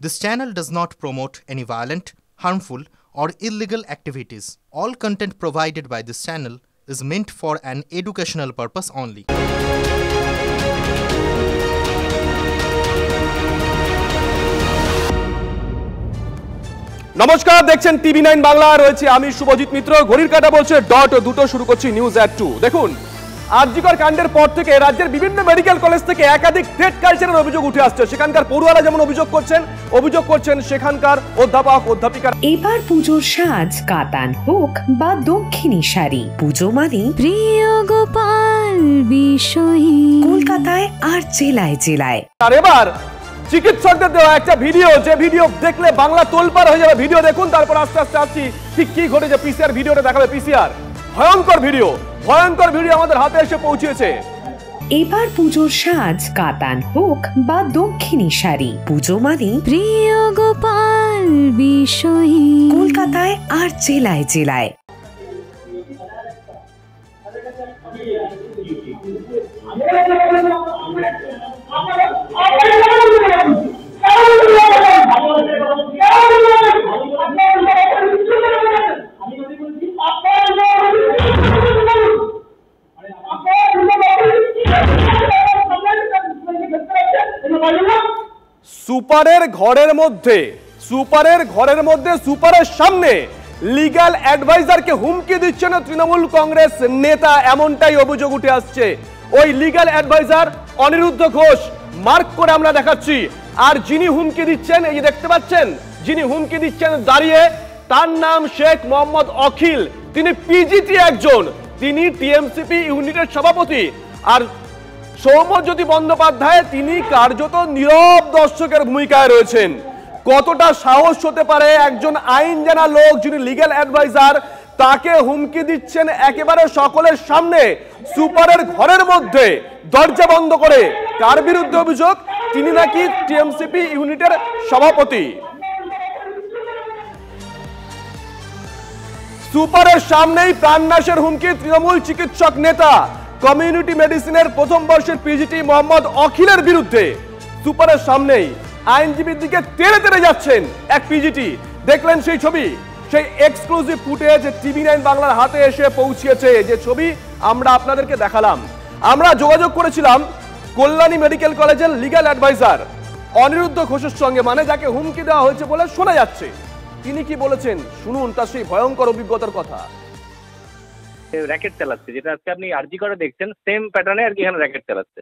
This channel does not promote any violent, harmful, or illegal activities. All content provided by this channel is meant for an educational purpose only. নমস্কার, দেখছেন টিভি9 বাংলা। রয়েছে আমি শুভজিৎ মিত্র। ঘড়ির কাঁটা বলছে dot দুটো, শুরু করছি নিউজ অ্যাট 2। দেখুন, আরজিকর কাণ্ডের পর থেকে রাজ্যের বিভিন্ন মেডিকেল কলেজ থেকে একাধিক থ্রেট কালচারের অভিযোগ উঠে আসছে। সেখানকার পড়ুয়ারা যেমন অভিযোগ করছেন সেখানকার অধ্যাপক অধ্যাপিকা। এবার পুজোর সাজ কাতান হোক বা দক্ষিণী শাড়ি, পুজো মানে প্রিয় গোপাল বিষয়ী। কলকাতায় আর জেলায় জেলায়। আর এবার চিকিৎসকদের দেওয়া একটা ভিডিও, যে ভিডিও দেখলে বাংলা তোলপাড় হয়ে যাবে। ভিডিও দেখুন, তারপর আস্তে আস্তে আসছি ঠিক কি ঘটেছে। পিসিআর ভিডিওটা দেখাবে। পিসিআর ভয়ঙ্কর ভিডিও আমাদের হাতে এসে পৌঁছেছে। এবার পুজোর সাজ কাতান হোক বা দক্ষিণী শাড়ি, পুজো মানে প্রিয় গোপাল বিষয়ী। কলকাতায় আর জেলায় জেলায়। সুপারের সুপারের সামনে লিগ্যাল অ্যাডভাইজারকে হুমকি দিচ্ছেন তৃণমূল কংগ্রেস নেতা, এমনটাই অভিযোগ উঠে আসছে। ওই legal adviser Aniruddha Ghosh, mark করে আমরা দেখাচ্ছি। আর যিনি হুমকি দিচ্ছেন, এই যে দেখতে পাচ্ছেন, যিনি হুমকি দিচ্ছেন দাঁড়িয়ে, তার নাম শেখ মোহাম্মদ অখিল। তিনি পিজিটি একজন, তিনি টিএমসিপি ইউনিটের সভাপতি। আর সৌম্যজ্যোতি বন্দ্যোপাধ্যায়, তিনি কার্যত নীরব দর্শকের ভূমিকায় রয়েছেন। কতটা সাহস হতে পারে একজন আইন জানা লোক, যিনি লিগ্যাল অ্যাডভাইজার, তাকে হুমকি দিচ্ছেন একেবারে সকলের সামনে, সুপারের ঘরের মধ্যে দরজা বন্ধ করে। কার বিরুদ্ধে অভিযোগ? তিনি নাকি টিএমসিপি ইউনিটের সভাপতি। সুপারের সামনেই প্রাণনাশের হুমকি তৃণমূল চিকিৎসক নেতা, কমিউনিটি মেডিসিনের প্রথম বর্ষের পিজিটি মোহাম্মদ অখিলের বিরুদ্ধে। সুপারের সামনেই আইনজীবীর দিকে তেড়ে তেড়ে যাচ্ছেন এক পিজিটি। দেখলেন সেই ছবি, সেই এক্সক্লুসিভ ফুটেজ টিভি9 বাংলার হাতে এসে পৌঁছেছে। যে ছবি আমরা আপনাদেরকে দেখালাম। আমরা যোগাযোগ করেছিলাম কল্যাণী মেডিকেল কলেজের লিগ্যাল অ্যাডভাইজার অনিরুদ্ধ ঘোষের সঙ্গে, মানে যাকে হুমকি দেওয়া হয়েছে বলে শোনা যাচ্ছে। তিনি কি বলেছেন শুনুন, তার সেই ভয়ঙ্কর অভিজ্ঞতার কথা। র্যাকেট চালাচ্ছে, যেটা আজকে আপনি আরজি করে দেখছেন, সেম প্যাটার্নে আর কি এখানে র্যাকেট চালাচ্ছে।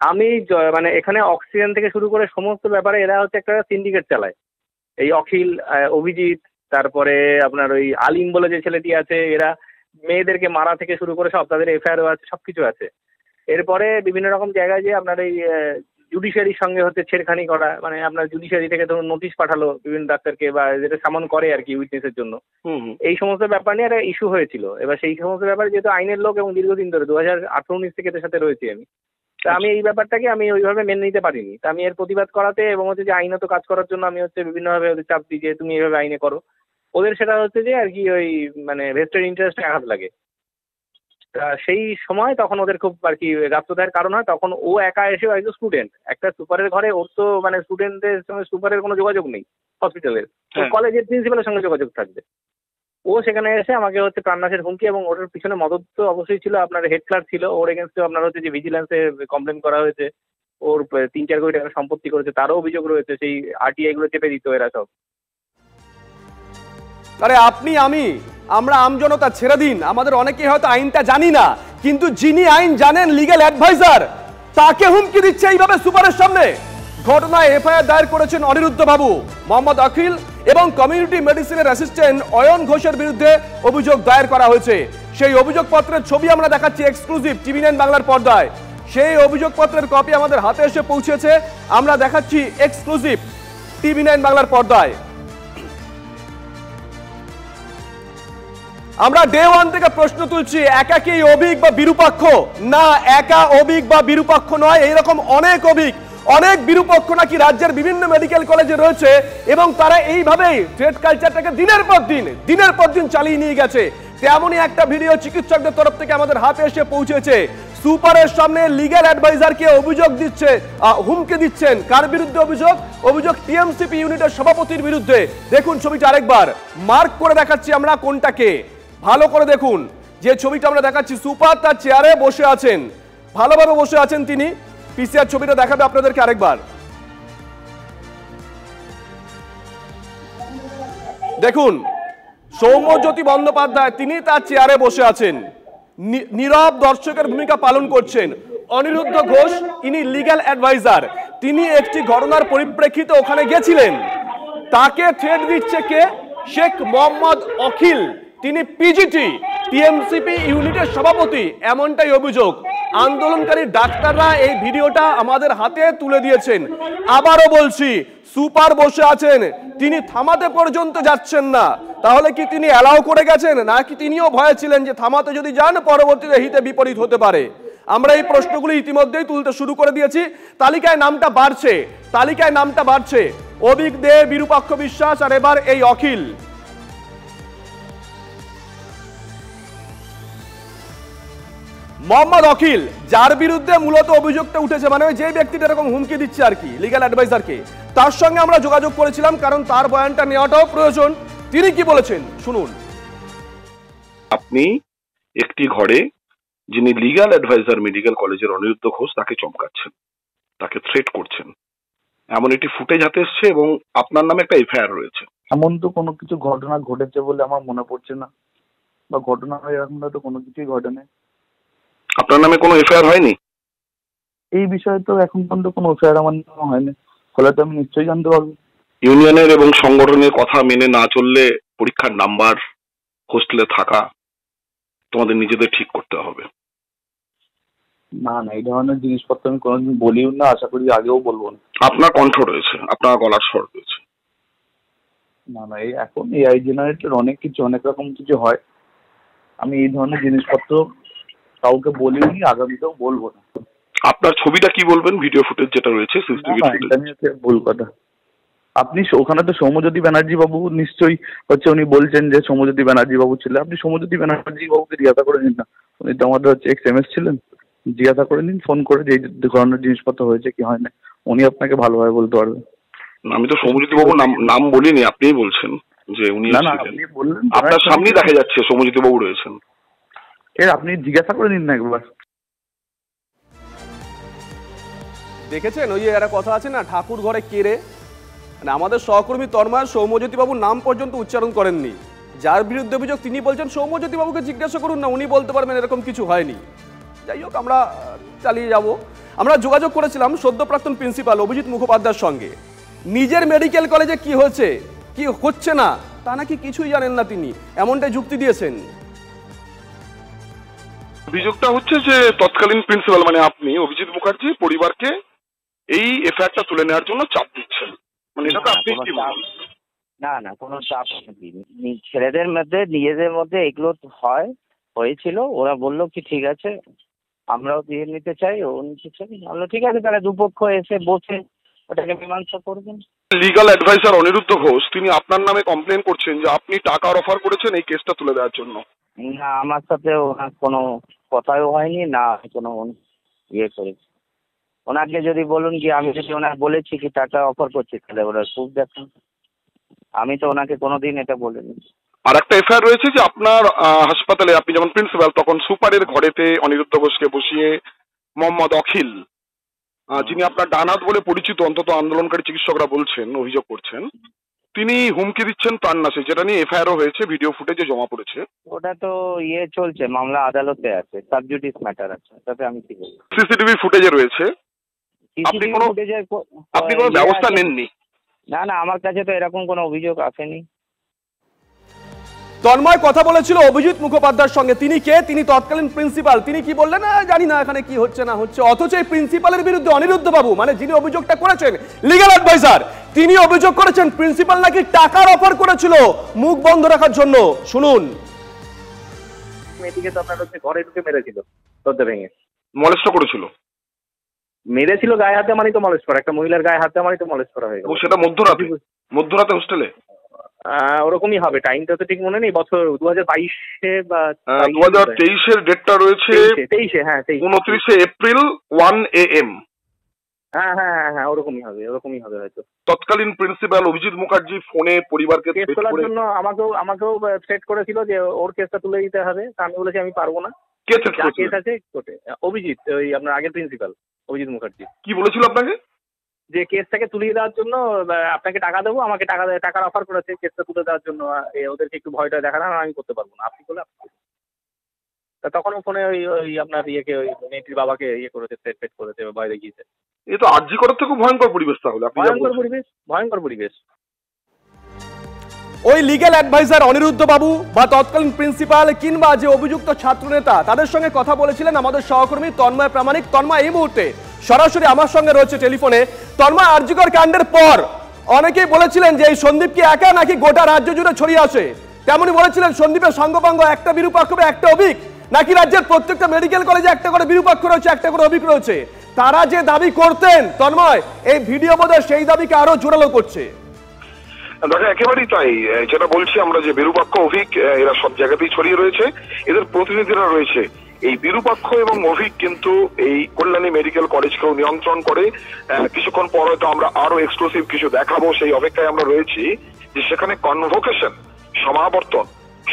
আমি মানে এখানে অক্সিজেন থেকে শুরু করে সমস্ত ব্যাপারে এরা হচ্ছে একটা সিন্ডিকেট চালায়। এই অখিল, অভিজিৎ, তারপরে আপনার ওই আলিম বলে যে ছেলেটি আছে, এরা মেয়েদেরকে মারা থেকে শুরু করে সব, তাদের এফআইআরও আছে, সবকিছু আছে। এরপরে বিভিন্ন রকম জায়গায় যে আপনার এই জুডিশিয়ারির সঙ্গে হচ্ছে ছেড়খানি করা, মানে আপনার জুডিশিয়ারি থেকে ধরুন নোটিশ পাঠালো বিভিন্ন ডাক্তারকে, বা যেটা সামন করে আর কি উইটনেসের জন্য। এই সমস্ত ব্যাপার নিয়ে একটা ইস্যু হয়েছিল। এবার সেই সমস্ত ব্যাপারে যেহেতু আইনের লোক এবং দীর্ঘদিন ধরে 2018-19 থেকে এদের সাথে রয়েছি আমি, তা আমি এই ব্যাপারটাকে আমি ওইভাবে মেনে নিতে পারিনি। তা আমি এর প্রতিবাদ করাতে এবং হচ্ছে যে আইনত কাজ করার জন্য আমি হচ্ছে বিভিন্নভাবে ওদের চাপ দিই যে তুমি এইভাবে আইনে করো। ওদের সেটা হচ্ছে যে আর কি ওই মানে ভেস্টেড ইন্টারেস্টে আঘাত লাগে। তা সেই সময় তখন ওদের খুব আর কি রাস্তার কারণ হয়। তখন ও একা এসে একজন স্টুডেন্ট, একটা সুপারের ঘরে, ওর তো মানে স্টুডেন্টদের সঙ্গে সুপারের কোনো যোগাযোগ নেই হসপিটালের, কলেজের প্রিন্সিপালের সঙ্গে যোগাযোগ থাকবে। ও সেখানে এসে আমাকে হচ্ছে প্রাণনাশের হুমকি, এবং ওর পিছনে মদত তো অবশ্যই ছিল, আপনার হেড ক্লার্ক ছিল, ওর এগেনস্টে আপনার হচ্ছে যে ভিজিলেন্সে কমপ্লেন করা হয়েছে, ওর 3-4 কোটি টাকা সম্পত্তি করেছে, তারও অভিযোগ রয়েছে। সেই আরটিআই গুলো চেপে দিত এরা সব। আরে আপনি আমরা আমজনতা ছেড়ে দিন, আমাদের অনেকেই হয়তো আইনটা জানি না, কিন্তু যিনি আইন জানেন, লিগ্যাল অ্যাডভাইজার, তাকে হুমকি দিচ্ছে এইভাবে সুপারের সামনে। ঘটনায় এফআইআর দায়ের করেছেন অনিরুদ্ধ বাবু, মোহাম্মদ অখিল এবং কমিউনিটি মেডিসিনের অ্যাসিস্ট্যান্ট অয়ন ঘোষের বিরুদ্ধে অভিযোগ দায়ের করা হয়েছে। সেই অভিযোগপত্রের ছবি আমরা দেখাচ্ছি এক্সক্লুসিভ টিভি9 বাংলার পর্দায়। সেই অভিযোগপত্রের কপি আমাদের হাতে এসে পৌঁছেছে, আমরা দেখাচ্ছি এক্সক্লুসিভ টিভি9 বাংলার পর্দায়। আমরা ডে 1 থেকে প্রশ্ন তুলছি, একা কি অভিক বা বিরূপাক্ষ? না, একা অভিক বা বিরূপাক্ষ নয়, এইরকম অনেক বিরূপক্ষ নাকি রাজ্যের বিভিন্ন মেডিকেল কলেজে রয়েছে, এবং তারা এইভাবেই থ্রেট কালচারটাকে দিনের পর দিন চালিয়ে নিয়ে গেছে। তেমনই একটা ভিডিও চিকিৎসকদের তরফ থেকে আমাদের হাতে এসে পৌঁছেছে। সুপারের সামনে লিগ্যাল অ্যাডভাইজারকে অভিযোগ দিচ্ছে, হুমকি দিচ্ছেন। কার বিরুদ্ধে অভিযোগ? অভিযোগ টিএমসিপি ইউনিটের সভাপতির বিরুদ্ধে। দেখুন ছবিটা আরেকবার মার্ক করে দেখাচ্ছি আমরা কোনটাকে, ভালো করে দেখুন। যে ছবিটা আমরা দেখাচ্ছি, সুপার তার চেয়ারে বসে আছেন, ভালোভাবে বসে আছেন তিনি। পিসিআর ছবিটা দেখাবে আপনাদেরকে আরেকবার। দেখুন সৌম্যজ্যোতি বন্দ্যোপাধ্যায় তিনি তার চেয়ারে বসে আছেন, নীরব দর্শকের ভূমিকা পালন করছেন। অনিরুদ্ধ ঘোষ ইনি লিগ্যাল অ্যাডভাইজার, তিনি একটি ঘটনার পরিপ্রেক্ষিতে ওখানে গেছিলেন। তাকে থ্রেট দিচ্ছে কে? শেখ মোহাম্মদ অখিল, তিনি পিজিটি টিএমসিপি ইউনিটের সভাপতি, এমনটাই অভিযোগ। আন্দোলনকারী ডাক্তাররা এই ভিডিওটা আমাদের হাতে তুলে দিয়েছেন। আবারও বলছি, সুপার বসে আছেন, তিনি থামাতে পর্যন্ত যাচ্ছেন না। তাহলে কি তিনি অ্যালাউ করে গেছেন, নাকি তিনিও ভয়ে ছিলেন যে থামাতে যদি যান পরবর্তীতে হিতে বিপরীত হতে পারে? আমরা এই প্রশ্নগুলি ইতিমধ্যেই তুলতে শুরু করে দিয়েছি। তালিকায় নামটা বাড়ছে, অভিক দে, বিরূপাক্ষ বিশ্বাস, আর এবার এই অখিল। মোহাম্মদ অখিল, যার বিরুদ্ধে মূলত অভিযোগটা উঠেছে, মানে যে ব্যক্তিটা এরকম হুমকি দিচ্ছে আর কি লিগ্যাল অ্যাডভাইজারকে, তার সঙ্গে আমরা যোগাযোগ করেছিলাম, কারণ তার বয়ানটা নেওয়াটাও প্রয়োজন। তিনি কি বলেছেন শুনুন। আপনি একটি ঘরে যিনি লিগ্যাল অ্যাডভাইজার মেডিকেল কলেজের অনিরুদ্ধ ঘোষ, তাকে চমকাচ্ছেন, তাকে থ্রেট করছেন, এমন একটি ফুটেজ হাতে এসছে এবং আপনার নামে একটা এফআইআর রয়েছে। এমন তো কোনো কিছু ঘটনা ঘটেছে বলে আমার মনে পড়ছে না, বা ঘটনা হয় এরকম তো কোনো কিছুই ঘটেনি। আপনার নামে কোনো এফআইআর হয়নি? এই বিষয়ে তো এখন পর্যন্ত কোনো এফআইআর আমার নামে হয়নি, ফলে তো আমি নিশ্চয়ই জানতে পারবো। ইউনিয়নের এবং সংগঠনের কথা মেনে না চললে পরীক্ষার নাম্বার, হোস্টেলে থাকা তোমাদের নিজেদের ঠিক করতে হবে। না না, এই ধরনের জিনিসপত্র আমি কোনোদিন বলিও না, আশা করি আগেও বলবো না। আপনার কণ্ঠ রয়েছে, আপনার গলার স্বর রয়েছে। না না, এই এখন এআই জেনারেটেড অনেক রকম কিছু হয়, আমি এই ধরনের জিনিসপত্র কাউকে বলিও নি, আগামীতেও বলবো না। আপনার ছবিটা কি বলবেন? ভিডিও ফুটেজ যেটা রয়েছে, সিসিটিভি ফুটেজ। ভুল কথা। আপনি ওখানে তো সৌম্যজ্যোতি ব্যানার্জি বাবু নিশ্চয়ই উনি বলছেন যে সৌম্যজ্যোতি ব্যানার্জি বাবু ছিল। আপনি সৌম্যজ্যোতি ব্যানার্জি বাবুকে জিজ্ঞাসা করে নিন না, উনি তো আমাদের এক্সএমএস ছিলেন। জিজ্ঞাসা করে নিন ফোন করে যে এই ধরনের জিনিসপত্র হয়েছে কি হয় না, উনি আপনাকে ভালোভাবে বলতে পারবেন। আমি তো সৌম্যজ্যোতি বাবুর নাম বলিনি, আপনিই বলছেন যে উনি। না না, আপনি বললেন, আপনার সামনেই দেখা যাচ্ছে সৌম্যজ্যোতি বাবু রয়েছেন। আপনি জিজ্ঞাসা করে নিন না একবার। দেখেছেন ওই একটা কথা আছে না, ঠাকুর ঘরে কেড়ে, মানে আমাদের সহকর্মী তন্ময় সৌম্যজ্যোতি বাবুর নাম পর্যন্ত উচ্চারণ করেননি। যার বিরুদ্ধে অভিযোগ তিনি বলছেন সৌম্যজ্যোতি বাবুকে জিজ্ঞাসা করুন না, উনি বলতে পারবেন এরকম কিছু হয়নি। যাই হোক, আমরা চালিয়ে যাব। আমরা যোগাযোগ করেছিলাম সদ্য প্রাক্তন প্রিন্সিপাল অভিজিৎ মুখোপাধ্যায়ের সঙ্গে। নিজের মেডিকেল কলেজে কি হয়েছে কি হচ্ছে না তা নাকি কিছুই জানেন না তিনি, এমনটাই যুক্তি দিয়েছেন। অভিযোগটা হচ্ছে যে তৎকালীন প্রিন্সিপাল মানে আপনি অভিজিৎ মুখার্জি পরিবারকে এই এফআইআরটা তুলে নেওয়ার জন্য চাপ দিচ্ছেন, মানে এটা তো আপনি কি বলেন? না না, কোনো চাপ নেই। ছেলেদের মধ্যে নিজেদের মধ্যে এগুলো হয়েছিল, ওরা বললো কি ঠিক আছে আমরাও দিয়ে নিতে চাই, ও নিতে চাই। আমরা ঠিক আছে, তাহলে দুপক্ষ এসে বসে ওটাকে মীমাংসা করবেন। লিগ্যাল অ্যাডভাইজার অনিরুদ্ধ ঘোষ তিনি আপনার নামে কমপ্লেন করছেন যে আপনি টাকার অফার করেছেন এই কেসটা তুলে দেওয়ার জন্য। না, আমার সাথে ওনার কোনো কথাও হয়নি, না কোনো করেছি। ওনাকে যদি বলুন কি আমি যদি ওনার বলেছি কি টাকা অফার করছি, তাহলে ওনার প্রুফ দেখান। আমি তো ওনাকে কোনোদিন এটা বলিনি। আর একটা এফআইআর রয়েছে যে আপনার হাসপাতালে আপনি যখন প্রিন্সিপাল তখন সুপারের ঘরেতে অনিরুদ্ধ ঘোষকে বসিয়ে মোহাম্মদ অখিল, যিনি আপনার ডানহাত বলে পরিচিত, অন্তত আন্দোলনকারী চিকিৎসকরা বলছেন, অভিযোগ করছেন, তিনি হুমকি দিচ্ছেন প্রাণনাশে, যেটা নিয়ে এফআইআরও হয়েছে, ভিডিও ফুটেজে জমা পড়েছে। ওটা তো চলছে, মামলা আদালতে আছে, সাবজুডিস ম্যাটার আছে, তাতে আমি কি বলবো। সিসিটিভি ফুটেজে রয়েছে, আপনি কোনো ব্যবস্থা নেননি? না না, আমার কাছে তো এরকম কোনো অভিযোগ আসেনি। তন্ময় কথা বলেছিল অভিজিৎ মুখোপাধ্যায়ের সঙ্গে। তিনি কে? তিনি তৎকালীন প্রিন্সিপাল। তিনি কি বললেন? জানি না এখানে কি হচ্ছে না হচ্ছে। অথচ এই প্রিন্সিপালের বিরুদ্ধে অনিরুদ্ধ বাবু, মানে যিনি অভিযোগটা করেছেন লিগ্যাল অ্যাডভাইজার, তিনি অভিযোগ করেছেন প্রিন্সিপাল নাকি টাকার অফার করেছিল মুখ বন্ধ রাখার জন্য। শুনুন। মেয়েটিকে তো আপনার হচ্ছে ঘরে ঢুকে মেরেছিল, দরজা ভেঙে মলেস্ট করেছিল। মেরেছিল, গায়ে হাতে মারি তো মলেস্ট করা, একটা মহিলার গায়ে হাতে মারি তো মলেস্ট করা হয়ে গেল। সেটা মধ্যরাতে হোস্টেলে? ওরকমই হবে, টাইমটা তো ঠিক মনে নেই, বছর 2022-এ বা 2023-এর ডেটটা রয়েছে 23-এ, হ্যাঁ 29 এপ্রিল 1 AM। হ্যাঁ হ্যাঁ হ্যাঁ হ্যাঁ ওরকমই হবে হয়তো। তৎকালীন প্রিন্সিপাল অভিজিৎ মুখার্জি ফোনে পরিবারকে কেস তোলার জন্য আমাকেও থ্রেট করেছিল যে ওর কেসটা তুলে দিতে হবে, তা আমি বলেছি আমি পারবো না। কে থ্রেট করেছিল? কেস আছে কোর্টে। অভিজিৎ, ওই আপনার আগের প্রিন্সিপাল অভিজিৎ মুখার্জি। কি বলেছিল আপনাকে? যে কেসটাকে তুলিয়ে দেওয়ার জন্য আপনাকে টাকা দেবো, আমাকে টাকার অফার করেছে কেসটা তুলে দেওয়ার জন্য, ওদেরকে একটু ভয়টা দেখানো, আমি করতে পারবো না, আপনি করলে আপনি। তা তখনও ফোনে ওই আপনার ইয়েকে, ওই মেয়েটির বাবাকে করেছে, থ্রেট করেছে, ভয় দেখিয়েছে। এ তো আরজি করার থেকে ভয়ঙ্কর পরিবেশ। তাহলে ভয়ঙ্কর পরিবেশ। ওই লিগ্যাল অ্যাডভাইজার অনিরুদ্ধ বাবু বা তৎকালীন প্রিন্সিপাল কিংবা যে অভিযুক্ত ছাত্রনেতা, তাদের সঙ্গে কথা বলেছিলেন আমাদের সহকর্মী তন্ময় প্রামাণিক। তন্ময় এই মুহূর্তে সরাসরি আমার সঙ্গে রয়েছে টেলিফোনে। তন্ময়, আরজিকর কাণ্ডের পর অনেকেই বলেছিলেন যে এই সন্দীপ কি একা নাকি গোটা রাজ্য জুড়ে ছড়িয়ে আসে, তেমনি বলেছিলেন সন্দীপের সঙ্গপাঙ্গ একটা বিরূপাক্ষ একটা অভিক, নাকি রাজ্যের প্রত্যেকটা মেডিকেল কলেজে একটা করে বিরূপাক্ষ রয়েছে, একটা করে অভিক রয়েছে। তারা যে দাবি করতেন তন্ময়, এই ভিডিও বোধহয় সেই দাবিকে আরো জোরালো করছে। দেখো একেবারেই তাই, যেটা বলছি আমরা যে বিরূপাক্ষ অভিক এরা সব জায়গাতেই ছড়িয়ে রয়েছে, এদের প্রতিনিধিরা রয়েছে। এই বিরূপাক্ষ এবং অভিক কিন্তু এই কল্যাণী মেডিকেল কলেজকেও নিয়ন্ত্রণ করে। কিছুক্ষণ পর হয়তো আমরা আরো এক্সক্লুসিভ কিছু দেখাবো, সেই অপেক্ষায় আমরা রয়েছি যে সেখানে কনভোকেশন, সমাবর্তন,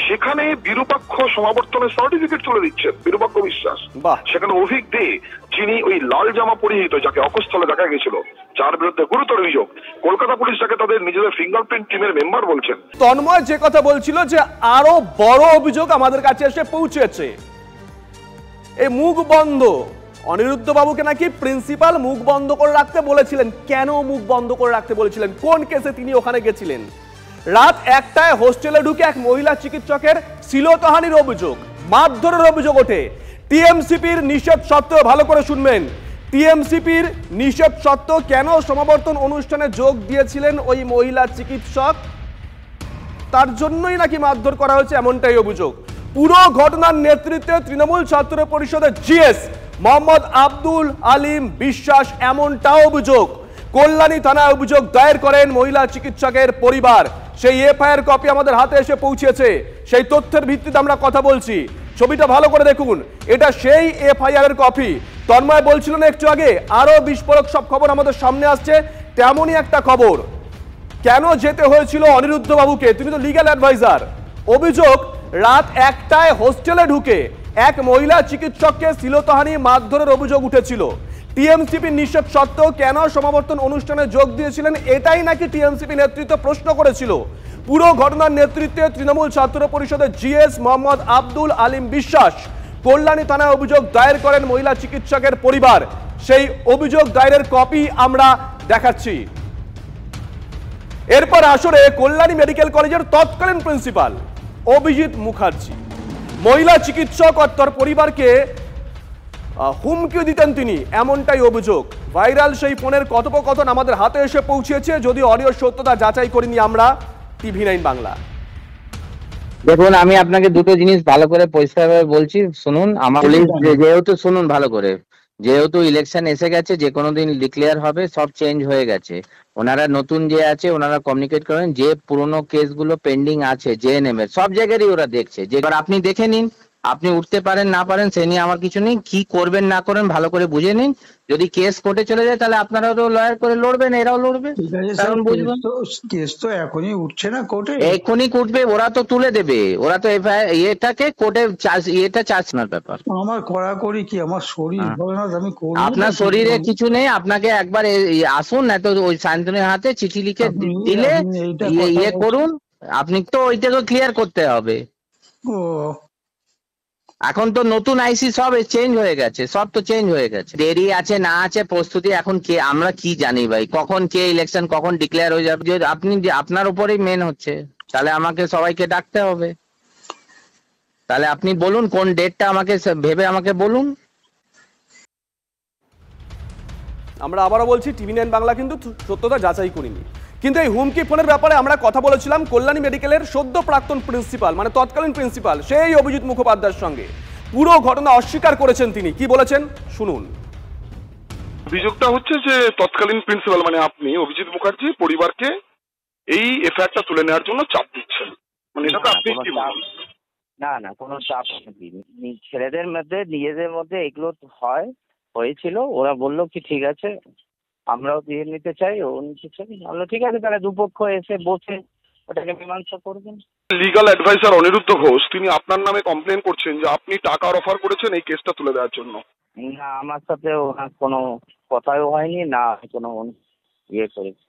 সেখানে বিরূপাক্ষ সমাবর্তনের সার্টিফিকেট তুলে দিচ্ছেন বিরূপাক্ষ বিশ্বাস। সেখানে অভিক দে, যিনি ওই লাল জামা পরিহিত, যাকে অকুস্থলে দেখা গেছিল, যার বিরুদ্ধে গুরুতর অভিযোগ, কলকাতা পুলিশ যাকে তাদের নিজেদের ফিঙ্গারপ্রিন্ট টিমের মেম্বার বলছেন। তন্ময় যে কথা বলছিল যে আরো বড় অভিযোগ আমাদের কাছে এসে পৌঁছেছে, এই মুখ বন্ধ অনিরুদ্ধ বাবুকে নাকি প্রিন্সিপাল মুখ বন্ধ করে রাখতে বলেছিলেন। কেন মুখ বন্ধ করে রাখতে বলেছিলেন? কোন কেসে তিনি ওখানে গেছিলেন? রাত 1টায় হোস্টেলে ঢুকে এক মহিলা চিকিৎসকের শ্লীলতাহানির অভিযোগ, মারধরের অভিযোগ ওঠে। টিএমসিপির নিষেধ সত্ত্বেও, ভালো করে শুনবেন, টিএমসিপির নিষেধ সত্ত্বেও কেন সমাবর্তন অনুষ্ঠানে যোগ দিয়েছিলেন ওই মহিলা চিকিৎসক, তার জন্যই নাকি মারধর করা হয়েছে, এমনটাই অভিযোগ। পুরো ঘটনার নেতৃত্বে তৃণমূল ছাত্র পরিষদের জিএস মোহাম্মদ আব্দুল আলিম বিশ্বাস, এমনটাও অভিযোগ। কল্যাণী থানায় অভিযোগ দায়ের করেন মহিলা চিকিৎসকের পরিবার। সেই এফআইআর কপি আমাদের হাতে এসে পৌঁছেছে, সেই তথ্যের ভিত্তিতে আমরা কথা বলছি। ছবিটা ভালো করে দেখুন, এটা সেই এফআইআর এর কপি। তন্ময় বলছিলেন একটু আগে আরো বিস্ফোরক সব খবর আমাদের সামনে আসছে, তেমনই একটা খবর। কেন যেতে হয়েছিল অনিরুদ্ধ বাবুকে? তিনি তো লিগ্যাল অ্যাডভাইজার। অভিযোগ, রাত 1টায় হোস্টেলে ঢুকে এক মহিলা চিকিৎসককে শ্লীলতাহানি, মারধরের অভিযোগ উঠেছিল। টিএমসিপি নিষেধ সত্ত্বেও কেন সমাবর্তন অনুষ্ঠানে যোগ দিয়েছিলেন, এটাই নাকি টিএমসিপি নেতৃত্ব প্রশ্ন করেছিল। পুরো ঘটনার নেতৃত্বে তৃণমূল ছাত্র পরিষদের জিএস মোহাম্মদ আব্দুল আলিম বিশ্বাস। কল্যাণী থানায় অভিযোগ দায়ের করেন মহিলা চিকিৎসকের পরিবার। সেই অভিযোগ দায়েরের কপি আমরা দেখাচ্ছি। এরপর আসরে কল্যাণী মেডিকেল কলেজের তৎকালীন প্রিন্সিপাল অভিজিৎ মুখার্জি, মহিলা চিকিৎসক আর তার পরিবারকে হুমকি দিতেন তিনি, এমনটাই অভিযোগ। ভাইরাল সেই ফোনের কথোপকথন আমাদের হাতে এসে পৌঁছেছে, যদি অডিও সত্যতা যাচাই করিনি আমরা TV9 বাংলা। দেখুন, আমি আপনাকে দুটো জিনিস ভালো করে পরিষ্কারভাবে বলছি, শুনুন। আমার যেহেতু শুনুন ভালো করে, যেহেতু ইলেকশন এসে গেছে, যে কোনো দিন ডিক্লেয়ার হবে, সব চেঞ্জ হয়ে গেছে। ওনারা নতুন যে আছে ওনারা কমিউনিকেট করেন, যে পুরনো কেসগুলো পেন্ডিং আছে জেএনএম এর, সব জায়গারই ওরা দেখছে। যে আপনি দেখে নিন, আপনি উঠতে পারেন না পারেন সে নিয়ে আমার কিছু নেই। কি করবেন না করেন ভালো করে বুঝে নিন। যদি কেস কোর্টে চলে যায় তাহলে আপনারাও তো লয়ার করে লড়বেন, এরাও লড়বে। কারণ বুঝবেন কেস তো এখনই উঠছে না কোর্টে, এখনই উঠবে, ওরা তো তুলে দেবে, ওরা তো এটাকে কোর্টে এটা চার্জ নেওয়ার ব্যাপার। আমার কড়াকড়ি কি, আমার শরীর ভালো না, আমি করব। আপনার শরীরে কিছু নেই, আপনাকে একবার আসুন, না তো ওই শান্তনুর হাতে চিঠি লিখে দিলে ইয়ে করুন। আপনি তো ওইটা তো ক্লিয়ার করতে হবে। এখন তো নতুন আইসি সব চেঞ্জ হয়ে গেছে, সব তো চেঞ্জ হয়ে গেছে। দেরি আছে না আছে প্রস্তুতি, এখন কে আমরা কি জানি ভাই, কখন কে ইলেকশন কখন ডিক্লেয়ার হয়ে যাবে। আপনি আপনার উপরেই মেন হচ্ছে, তাহলে আমাকে সবাইকে ডাকতে হবে। তাহলে আপনি বলুন কোন ডেটটা, আমাকে ভেবে আমাকে বলুন। আমরা আবারও বলছি, TV9 বাংলা কিন্তু সত্যতা যাচাই করিনি। কিন্তু এই হুমকি ফোনের ব্যাপারে আমরা কথা বলেছিলাম কল্যাণী মেডিকেলের সদ্য প্রাক্তন প্রিন্সিপাল, মানে তৎকালীন প্রিন্সিপাল, সেই অভিজিৎ মুখোপাধ্যায়ের সঙ্গে। পুরো ঘটনা অস্বীকার করেছেন তিনি। কি বলেছেন শুনুন। অভিযোগটা হচ্ছে যে তৎকালীন প্রিন্সিপাল মানে আপনি অভিজিৎ মুখার্জি পরিবারকে এই এফআইআরটা তুলে নেওয়ার জন্য চাপ দিচ্ছেন, মানে এটাকে আপনি কি বলেন? না না, কোনো চাপ নেই। ছেলেদের মধ্যে নিজেদের মধ্যে এগুলো হয়েছিল, ওরা বললো কি ঠিক আছে আমরাও দিয়ে নিতে চাই, ও নিতে চাই। বললো ঠিক আছে, তাহলে দুপক্ষ এসে বসে ওটাকে মীমাংসা করবেন। লিগাল অ্যাডভাইজার অনিরুদ্ধ ঘোষ তিনি আপনার নামে কমপ্লেন করছেন যে আপনি টাকার অফার করেছেন এই কেসটা তুলে দেওয়ার জন্য। না, আমার সাথে ওনার কোনো কথাও হয়নি, না কোনো ইয়ে করেছি।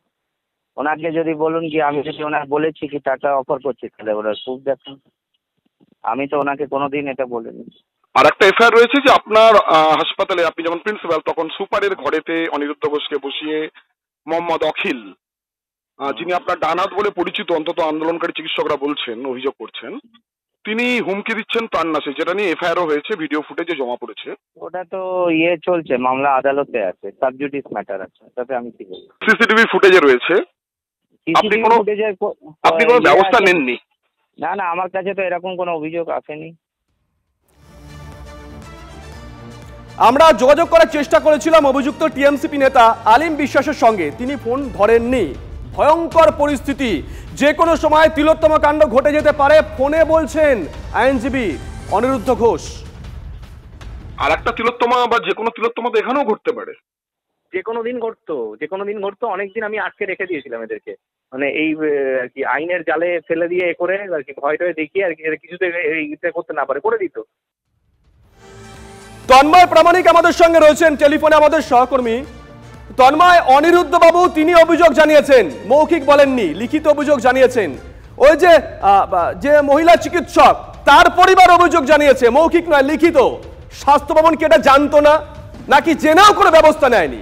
ওনাকে যদি বলুন কি আমি যদি ওনার বলেছি কি টাকা অফার করছি, তাহলে ওরা প্রুফ দেখান। আমি তো ওনাকে কোনোদিন এটা বলিনি। আর একটা এফআইআর রয়েছে যে আপনার হাসপাতালে আপনি যখন প্রিন্সিপাল তখন সুপারের ঘরেতে অনিরুদ্ধ ঘোষকে বসিয়ে মোহাম্মদ অখিল, যিনি আপনার ডানাত বলে পরিচিত, অন্তত আন্দোলনকারী চিকিৎসকরা বলছেন, অভিযোগ করছেন, তিনি হুমকি দিচ্ছেন প্রাণনাশে, যেটা নিয়ে এফআইআরও হয়েছে, ভিডিও ফুটেজে জমা পড়েছে। ওটা তো ইয়ে চলছে, মামলা আদালতে আছে, সাবজুডিস ম্যাটার আছে, তাতে আমি কি বলবো। সিসিটিভি ফুটেজে রয়েছে, আপনি কোনো ব্যবস্থা নেননি? না না, আমার কাছে তো এরকম কোনো অভিযোগ আসেনি। আমরা যোগাযোগ করার চেষ্টা করেছিলাম অভিযুক্ত টিএমসিপি নেতা আলিম বিশ্বাসের সঙ্গে, তিনি ফোন ধরেননি। ভয়ঙ্কর পরিস্থিতি, যে কোনো সময় তিলোত্তমা কাণ্ড ঘটে যেতে পারে, ফোনে বলছেন আইনজীবী অনিরুদ্ধ ঘোষ। আর একটা তিলোত্তমা বা যে কোনো তিলোত্তমা তো এখানেও ঘটতে পারে, যে কোনো দিন ঘটতো, অনেকদিন আমি আটকে রেখে দিয়েছিলাম এদেরকে, মানে এই আর কি আইনের জালে ফেলে দিয়ে এ করে আর কি ভয় টয় দেখিয়ে আর কি কিছুতে করতে না পারে, করে দিত। তন্ময় প্রামাণিক আমাদের সঙ্গে রয়েছেন টেলিফোনে, আমাদের সহকর্মী। তন্ময়, অনিরুদ্ধ বাবু তিনি অভিযোগ জানিয়েছেন, মৌখিক বলেননি, লিখিত অভিযোগ জানিয়েছেন। ওই যে মহিলা চিকিৎসক তার পরিবার অভিযোগ জানিয়েছে, মৌখিক নয় লিখিত। স্বাস্থ্য ভবন কি এটা জানতো না, নাকি জেনেও কোনো ব্যবস্থা নেয়নি?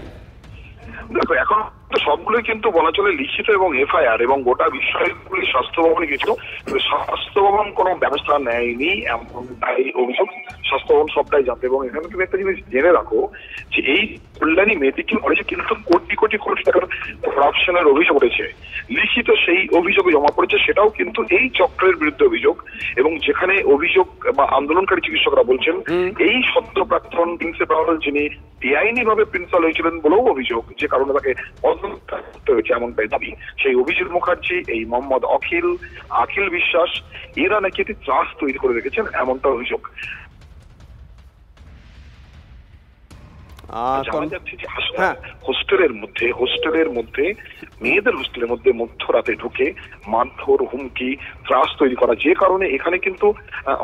দেখো, এখন তো সবগুলোই কিন্তু বলা চলে লিখিত এবং এফআইআর, এবং গোটা বিষয়গুলি স্বাস্থ্য ভবনে গেছিল, স্বাস্থ্য ভবন কোনো ব্যবস্থা নেয়নি এমনটাই অভিযোগ। স্বাস্থ্য ভবন সবটাই জানতো। এবং এখানে তুমি একটা জিনিস জেনে রাখো যে এই কল্যাণী মেডিকেল কলেজে কিন্তু কোটি কোটি কোটি টাকার করাপশনের অভিযোগ উঠেছে, লিখিত সেই অভিযোগে জমা পড়েছে, সেটাও কিন্তু এই চক্রের বিরুদ্ধে অভিযোগ। এবং যেখানে অভিযোগ বা আন্দোলনকারী চিকিৎসকরা বলছেন এই সদ্য প্রাক্তন প্রিন্সিপাল যিনি বেআইনি ভাবে প্রিন্সিপাল হয়েছিলেন বলেও অভিযোগ, যে কারণে তাকে করতে হয়েছে এমনটাই দাবি। সেই অভিজিৎ মুখার্জি, এই মোহাম্মদ আখিল বিশ্বাস, এরা নাকি একটি ত্রাস তৈরি করে রেখেছেন এমনটা অভিযোগ। জানা যাচ্ছে যে হোস্টেলের মধ্যে মেয়েদের হোস্টেলের মধ্যে মধ্যরাতে ঢুকে মারধর, হুমকি, ত্রাস তৈরি করা, যে কারণে এখানে কিন্তু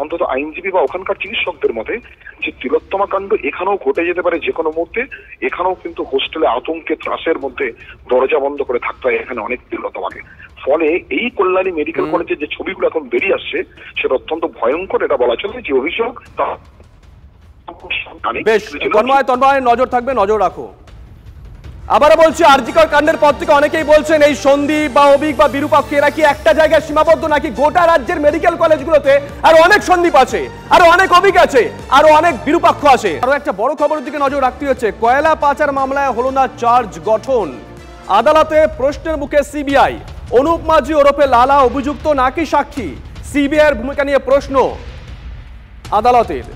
অন্তত আইনজীবী বা ওখানকার চিকিৎসকদের মতে যে তিলোত্তমা কাণ্ড এখানেও ঘটে যেতে পারে যে কোনো মুহূর্তে। এখানেও কিন্তু হোস্টেলে আতঙ্কে, ত্রাসের মধ্যে দরজা বন্ধ করে থাকতে হয় এখানে অনেক তিলোত্তমাকে। ফলে এই কল্যাণী মেডিকেল কলেজের যে ছবিগুলো এখন বেরিয়ে আসছে সেটা অত্যন্ত ভয়ঙ্কর। এটা বলা চলে যে অভিযোগ তা বেশ। তন্ময় নজর থাকবে, নজর রাখো। আবারও বলছি, আরজিকর কাণ্ডের পর থেকে অনেকেই বলছেন এই সন্দীপ বা অবিক বা বিরূপাক্ষ এরা কি একটা জায়গায় সীমাবদ্ধ, নাকি গোটা রাজ্যের মেডিকেল কলেজগুলোতে আরো অনেক সন্দীপ আছে, আরো অনেক অবিক আছে, আরো অনেক বিরূপাক্ষ আছে। আরো একটা বড় খবরের দিকে নজর রাখতে হচ্ছে, কয়লা পাচার মামলায় হলো না চার্জ গঠন। আদালতে প্রশ্নের মুখে সিবিআই। অনুপ মাঝি ওরফে লালা অভিযুক্ত নাকি সাক্ষী, সিবিআইয়ের ভূমিকা নিয়ে প্রশ্ন আদালতের।